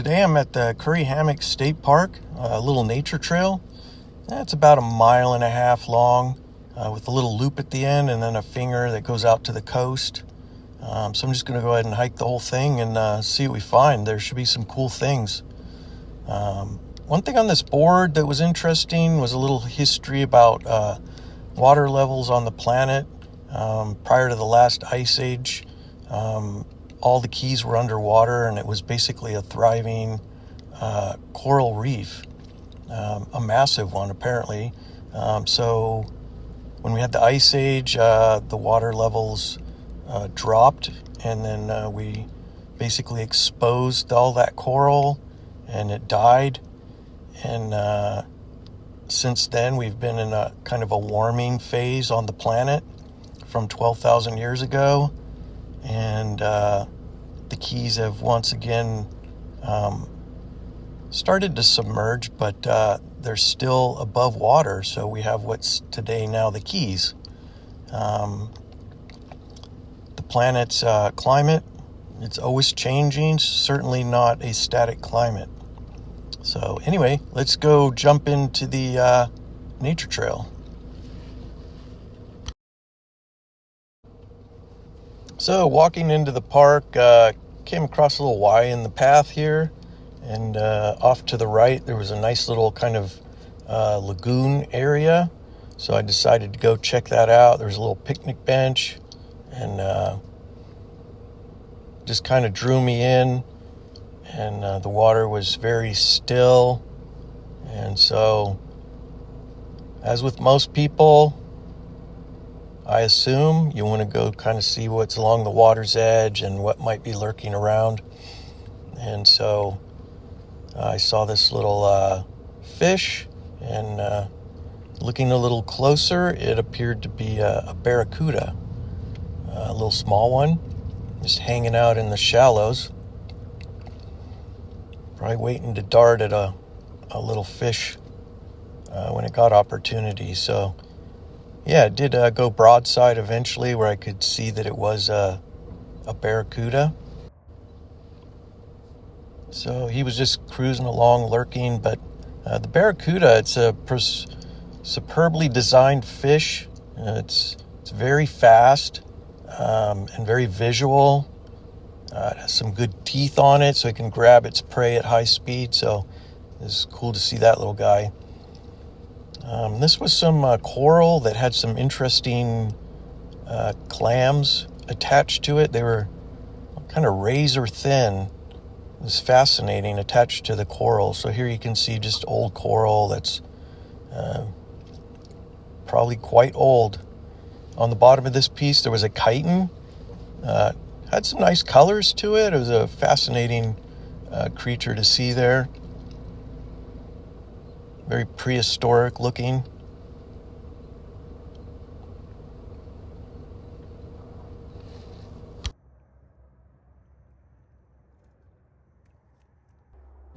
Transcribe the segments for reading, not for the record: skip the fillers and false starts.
Today I'm at the Curry Hammock State Park, a little nature trail. It's about 1.5 miles long with a little loop at the end and then a finger that goes out to the coast. So I'm just going to go ahead and hike the whole thing and see what we find. There should be some cool things. One thing on this board that was interesting was a little history about water levels on the planet. Prior to the last ice age, all the keys were underwater, and it was basically a thriving coral reef, a massive one apparently. So when we had the ice age, the water levels dropped, and then we basically exposed all that coral, and it died. And since then, we've been in a kind of a warming phase on the planet from 12,000 years ago, and the keys have once again started to submerge, but they're still above water, so we have what's today now the keys. The planet's climate, it's always changing, certainly not a static climate. So anyway, let's go jump into the nature trail. So walking into the park, came across a little Y in the path here, and off to the right there was a nice little kind of lagoon area. So I decided to go check that out. There was a little picnic bench, and just kind of drew me in, and the water was very still. And so, as with most people, I assume you want to go kind of see what's along the water's edge and what might be lurking around. And so I saw this little fish, and looking a little closer, it appeared to be a barracuda, a little small one, just hanging out in the shallows, probably waiting to dart at a little fish when it got opportunity. So yeah, it did go broadside eventually, where I could see that it was a barracuda. So he was just cruising along, lurking. But the barracuda, it's a superbly designed fish. It's very fast and very visual. It has some good teeth on it, so it can grab its prey at high speed. So it's cool to see that little guy. This was some coral that had some interesting clams attached to it. They were kind of razor thin. It was fascinating, attached to the coral. So here you can see just old coral that's probably quite old. On the bottom of this piece, there was a chitin. Had some nice colors to it. It was a fascinating creature to see there. Very prehistoric looking.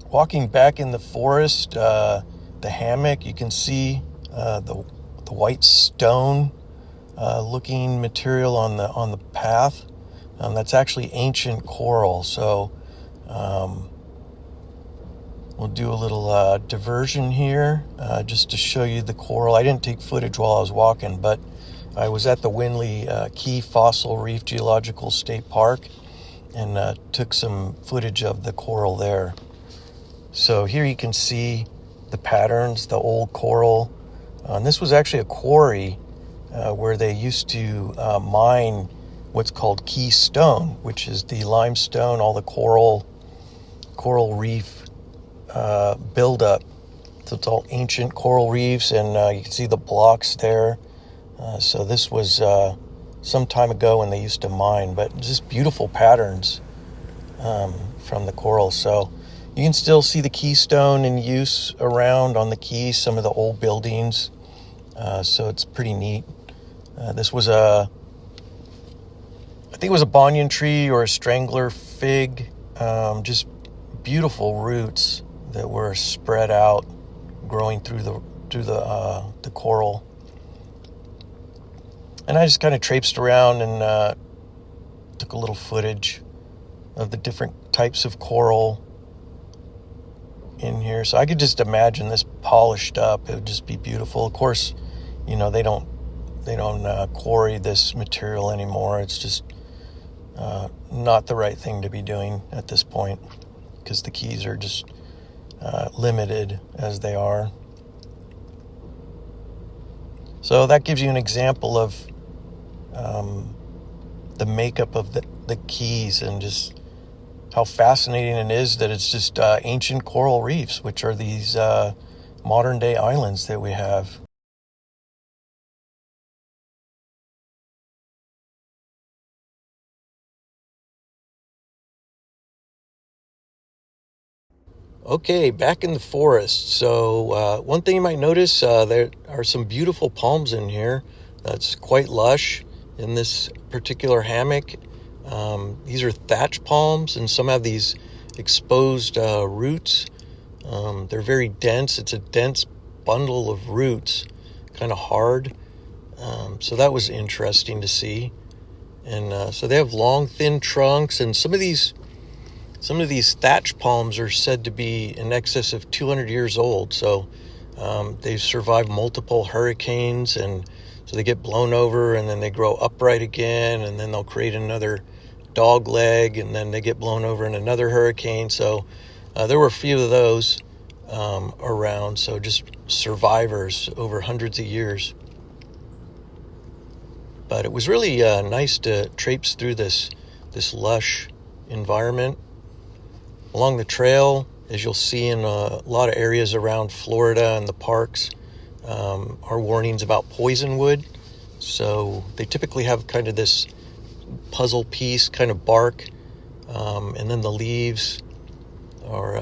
Walking back in the forest, the hammock, you can see the white stone looking material on the path. That's actually ancient coral. So we'll do a little diversion here just to show you the coral. I didn't take footage while I was walking, but I was at the Winley Key Fossil Reef Geological State Park and took some footage of the coral there. So here you can see the patterns, the old coral. And this was actually a quarry where they used to mine what's called key stone, which is the limestone, all the coral reef buildup. So it's all ancient coral reefs, and you can see the blocks there. So this was some time ago when they used to mine, but just beautiful patterns from the coral. So you can still see the keystone in use around on the keys, some of the old buildings. So it's pretty neat. This was I think it was a banyan tree or a strangler fig. Just beautiful roots that were spread out, growing through the coral. And I just kind of traipsed around and took a little footage of the different types of coral in here. So I could just imagine this polished up. It would just be beautiful. Of course, they don't quarry this material anymore. It's just not the right thing to be doing at this point, because the keys are just limited as they are. So that gives you an example of the makeup of the keys, and just how fascinating it is that it's just ancient coral reefs, which are these modern day islands that we have. Okay, back in the forest. So one thing you might notice, there are some beautiful palms in here. It's quite lush in this particular hammock. These are thatch palms, and some have these exposed roots. They're very dense. It's a dense bundle of roots, kind of hard. So that was interesting to see. And so they have long, thin trunks, and some of these thatch palms are said to be in excess of 200 years old. So they've survived multiple hurricanes, and so they get blown over, and then they grow upright again, and then they'll create another dog leg, and then they get blown over in another hurricane. So there were a few of those around. So just survivors over hundreds of years. But it was really nice to traipse through this lush environment. Along the trail, as you'll see in a lot of areas around Florida and the parks, are warnings about poisonwood. So they typically have kind of this puzzle piece kind of bark, and then the leaves are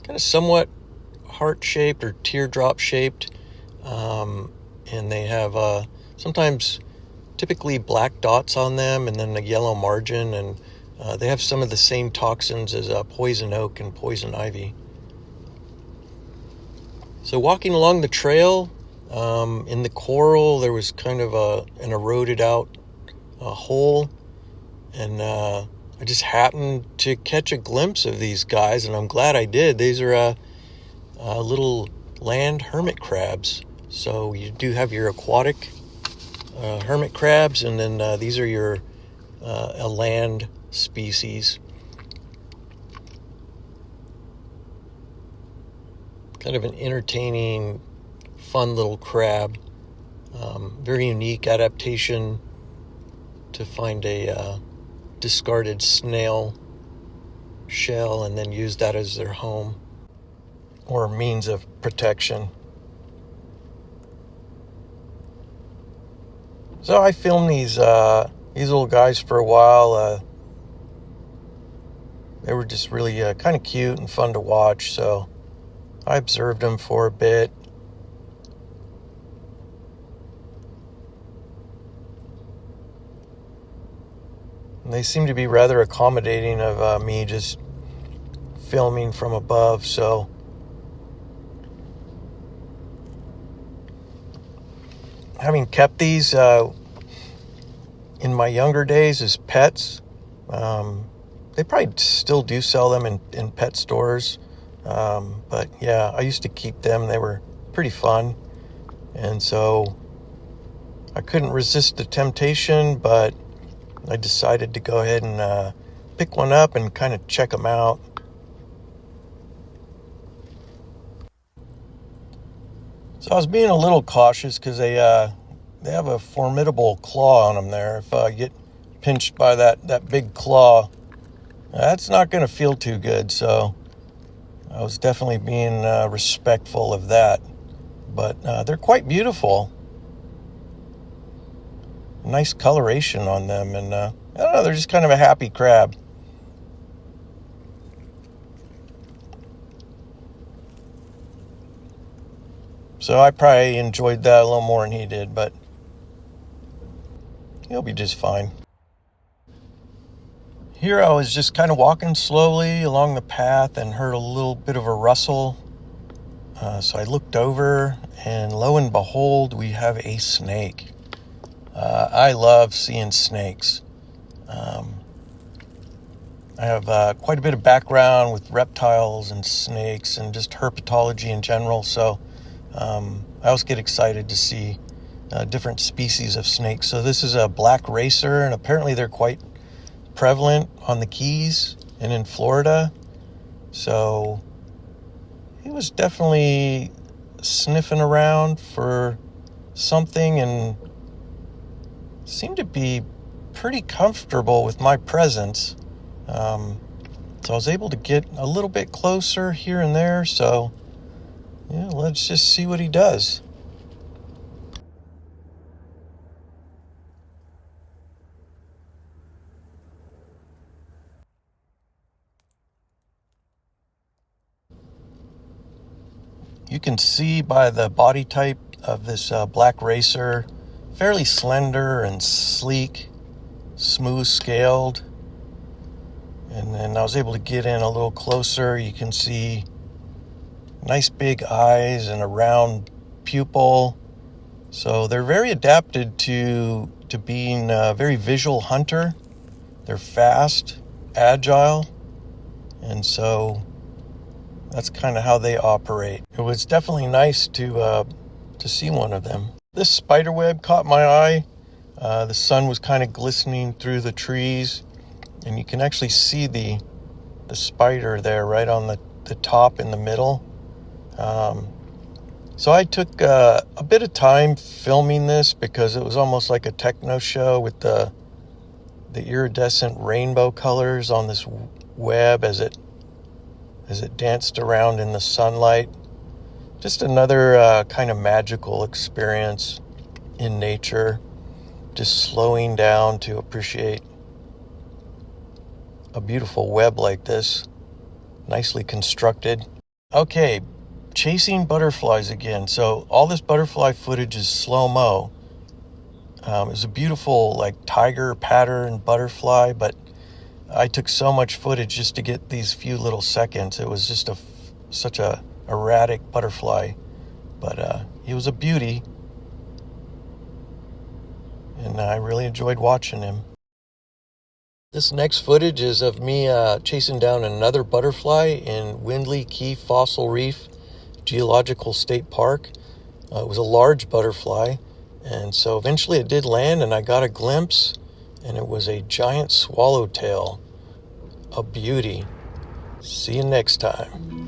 kind of somewhat heart-shaped or teardrop-shaped, and they have sometimes typically black dots on them, and then a yellow margin, and they have some of the same toxins as poison oak and poison ivy. So walking along the trail, in the coral, there was kind of an eroded out hole, and I just happened to catch a glimpse of these guys, and I'm glad I did. These are little land hermit crabs. So you do have your aquatic hermit crabs, and then these are your a land species. Kind of an entertaining, fun little crab. Very unique adaptation to find a discarded snail shell and then use that as their home or means of protection. So I filmed these little guys for a while. They were just really kind of cute and fun to watch, so I observed them for a bit. And they seem to be rather accommodating of me just filming from above, so having kept these in my younger days as pets, they probably still do sell them in pet stores, but yeah, I used to keep them. They were pretty fun, and so I couldn't resist the temptation, but I decided to go ahead and pick one up and kind of check them out. So I was being a little cautious because they have a formidable claw on them there. If I get pinched by that big claw, that's not going to feel too good. So I was definitely being respectful of that. But they're quite beautiful. Nice coloration on them, and I don't know, they're just kind of a happy crab. So I probably enjoyed that a little more than he did, but he'll be just fine. Here I was just kind of walking slowly along the path and heard a little bit of a rustle. So I looked over, and lo and behold, we have a snake. I love seeing snakes. I have quite a bit of background with reptiles and snakes and just herpetology in general, so I always get excited to see different species of snakes. So this is a black racer, and apparently they're quite prevalent on the Keys and in Florida. So he was definitely sniffing around for something and seemed to be pretty comfortable with my presence. So I was able to get a little bit closer here and there. So yeah, let's just see what he does. You can see by the body type of this black racer, fairly slender and sleek, smooth scaled. And then I was able to get in a little closer. You can see nice big eyes and a round pupil. So they're very adapted to being a very visual hunter. They're fast, agile, and so that's kind of how they operate. It was definitely nice to see one of them. This spider web caught my eye. The sun was kind of glistening through the trees, and you can actually see the spider there right on the top in the middle. So I took a bit of time filming this because it was almost like a techno show with the iridescent rainbow colors on this web as it danced around in the sunlight. Just another kind of magical experience in nature, just slowing down to appreciate a beautiful web like this, nicely constructed. Okay, chasing butterflies again. So all this butterfly footage is slow-mo. It was a beautiful like tiger pattern butterfly, but I took so much footage just to get these few little seconds. It was just such a erratic butterfly, but he was a beauty, and I really enjoyed watching him. This next footage is of me chasing down another butterfly in Windley Key Fossil Reef Geological State Park. It was a large butterfly, and so eventually it did land, and I got a glimpse, and it was a giant swallowtail, a beauty. See you next time.